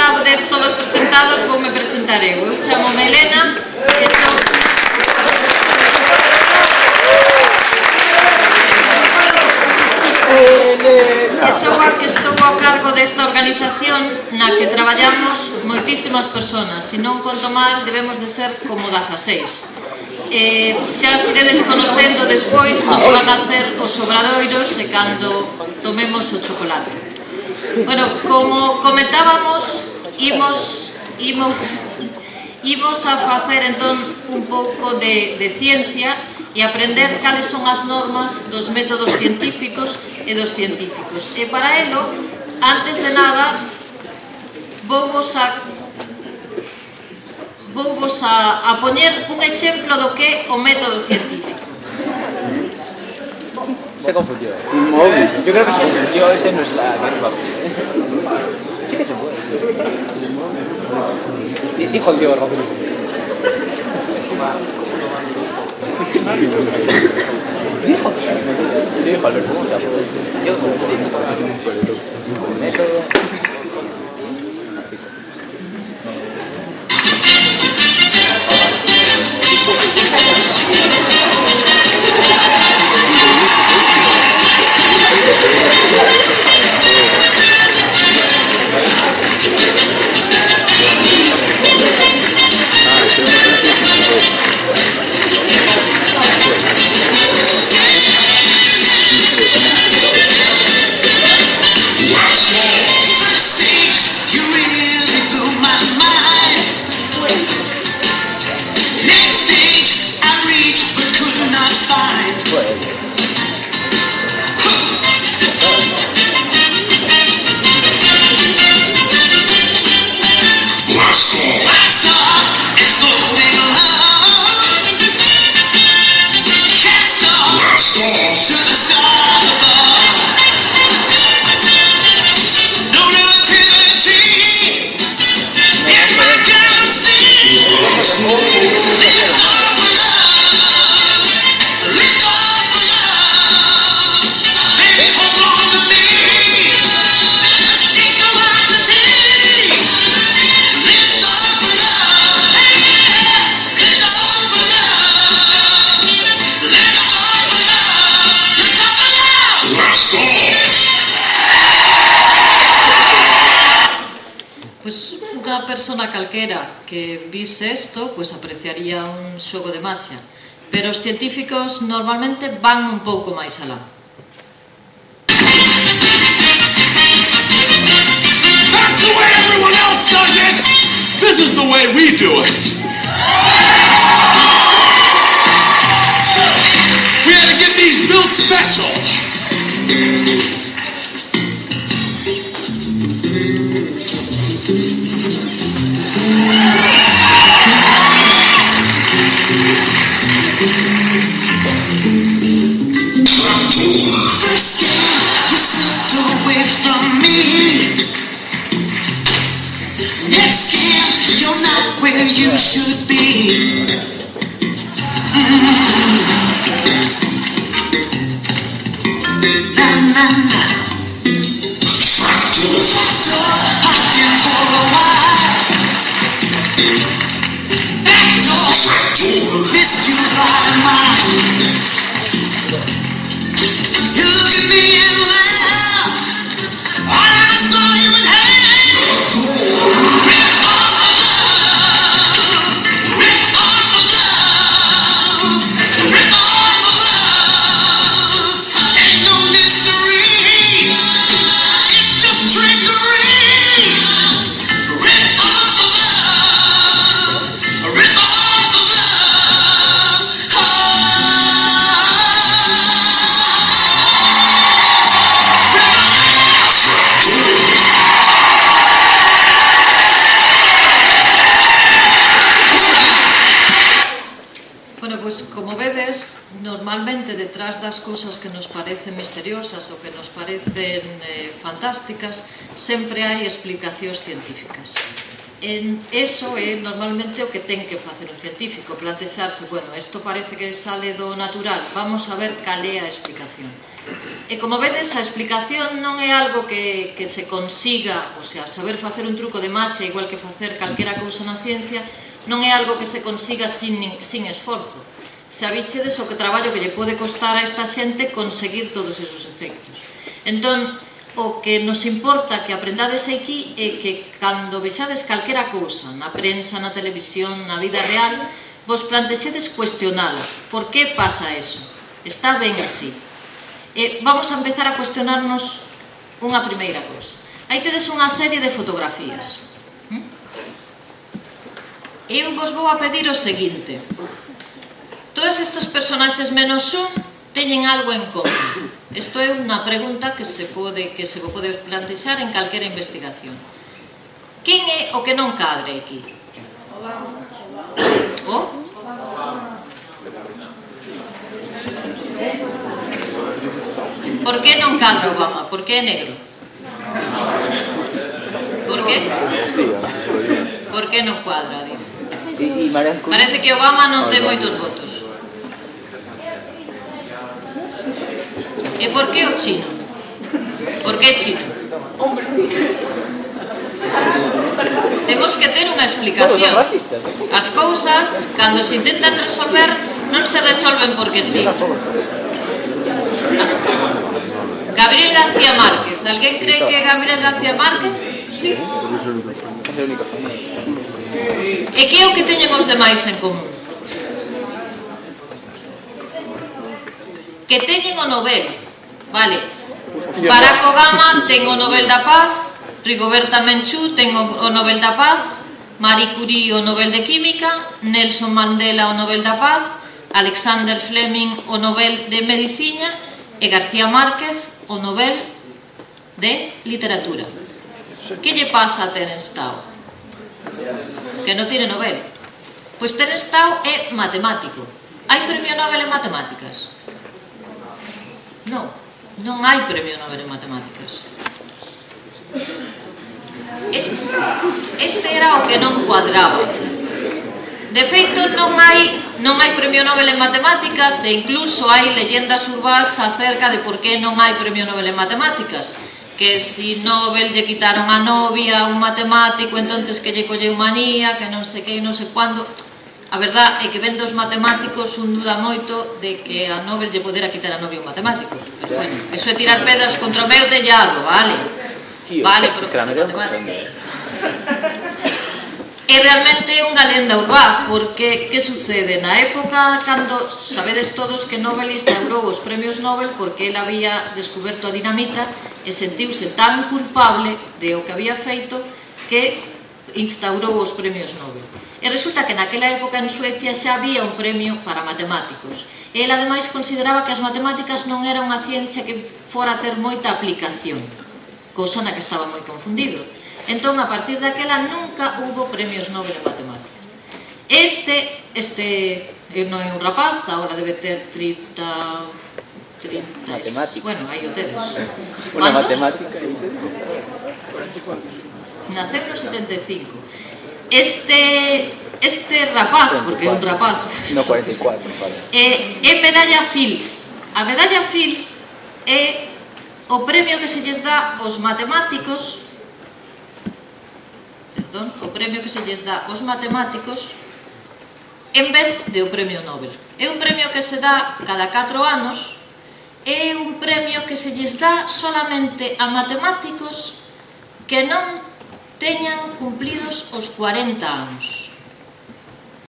estades todos presentados, voume presentar eu. Eu chamo-me Elena e son a que estou ao cargo desta organización na que traballamos moitísimas personas. Se non conto mal, debemos de ser como 16. Xa os iredes conocendo despois como van a ser os obradoiros e cando tomemos o chocolate. Bueno, como comentábamos, imos a facer entón un pouco de ciencia e aprender cales son as normas dos métodos científicos e dos científicos. E para elo, antes de nada, vouvos a poñer un exemplo do que é o método científico. Se confundió. Inmóvil. Yo creo que se confundió. Este no es la misma. Sí que se puede. Dijo el Diego Rodríguez. Dijo Alberto. Método. Unha persona calquera que vise isto, pues apreciaría un xogo de maxia, pero os científicos normalmente van un pouco máis alá. That's the way everyone else does it! This is the way we do it! We had to get these built special! You should be. Na na na. Tractor hopped in for a while. Backdoor missed you by a mile. You look at me and laugh. All I saw you in hell. Rip off the glove. Rip off the glove. Rip off the glove. Ain't no mystery. It's just trickery. Rip off the glove. Rip off the glove. Bueno, pues como vedes, normalmente detrás das cousas que nos parecen misteriosas ou que nos parecen fantásticas, sempre hai explicacións científicas. Eso é normalmente o que ten que facer un científico, plantexarse, bueno, isto parece que sale do natural, vamos a ver cal é a explicación. E como vedes, a explicación non é algo que se consiga, o sea, saber facer un truco de magia igual que facer calquera cousa na ciencia, non é algo que se consiga sin esforzo. Se abichedes o que traballo que lle pode costar a esta xente conseguir todos esos efectos. Entón, o que nos importa que aprendades aquí é que cando vexades calquera cousa na prensa, na televisión, na vida real, vos plantexedes cuestionala. Por que pasa eso? Está ben así. Vamos a empezar a cuestionarnos unha primeira cousa. Aí tedes unha serie de fotografías. Eu vos vou a pedir o seguinte. Todos estes personaxes menos un teñen algo en común. Isto é unha pregunta que se pode plantexar en calquera investigación. Quen é o que non cadre aquí? O? Por que non cadra Obama? Por que é negro? Por que? Por que non cuadra, dice. Parece que Obama non ten moitos votos. E por que o chino? Por que chino? Temos que ter unha explicación. As cousas, cando se intentan resolver, non se resolven porque sí. Gabriel García Márquez. Alguén cree que Gabriel García Márquez? Sí. E que é o que teñen os demais en común? Que teñen o Nobel. Vale, Barack Obama ten o Nobel da Paz, Rigoberta Menchú ten o Nobel da Paz, Marie Curie o Nobel de Química, Nelson Mandela o Nobel da Paz, Alexander Fleming o Nobel de Medicina e García Márquez o Nobel de Literatura. Que lle pasa a Terence Tao? Que non tiene Nobel. Pois Terence Tao é matemático. Hai premio Nobel en matemáticas? Non. Non hai premio Nobel en matemáticas. Este era o que non cuadraba. De feito, non hai premio Nobel en matemáticas e incluso hai leyendas urbás acerca de por que non hai premio Nobel en matemáticas. Que si Nobel lle quitaron a novia a un matemático, entonces que lle colleu manía, que non sei que, non sei cuándo. A verdad é que vendo os matemáticos un duda moito de que a Nobel lle podera quitar a novia un matemático. Pero bueno, eso é tirar pedras contra o meu tellado, vale? Vale, profesor de matemáticas. É realmente unha lenda urbá, porque que sucede? Na época, cando sabedes todos que Nobel instaurou os premios Nobel porque ele había descoberto a dinamita e sentiuse tan culpable de o que había feito que instaurou os premios Nobel. E resulta que naquela época en Suecia xa había un premio para matemáticos. E ele ademais consideraba que as matemáticas non era unha ciencia que fora a ter moita aplicación, cousa na que estaba moi confundido. Entón, a partir daquela nunca hubo premios Nobel en matemática. Este non é un rapaz, agora debe ter 30... Bueno, aí o tedes. Unha matemática. Naceu no 75. Este rapaz, porque é un rapaz, no 44, é medalla Fields. A medalla Fields é o premio que se lles dá aos matemáticos, o premio que se lles dá aos matemáticos en vez de o premio Nobel. É un premio que se dá cada 4 anos, é un premio que se lles dá solamente a matemáticos que non teñan cumplidos os 40 anos.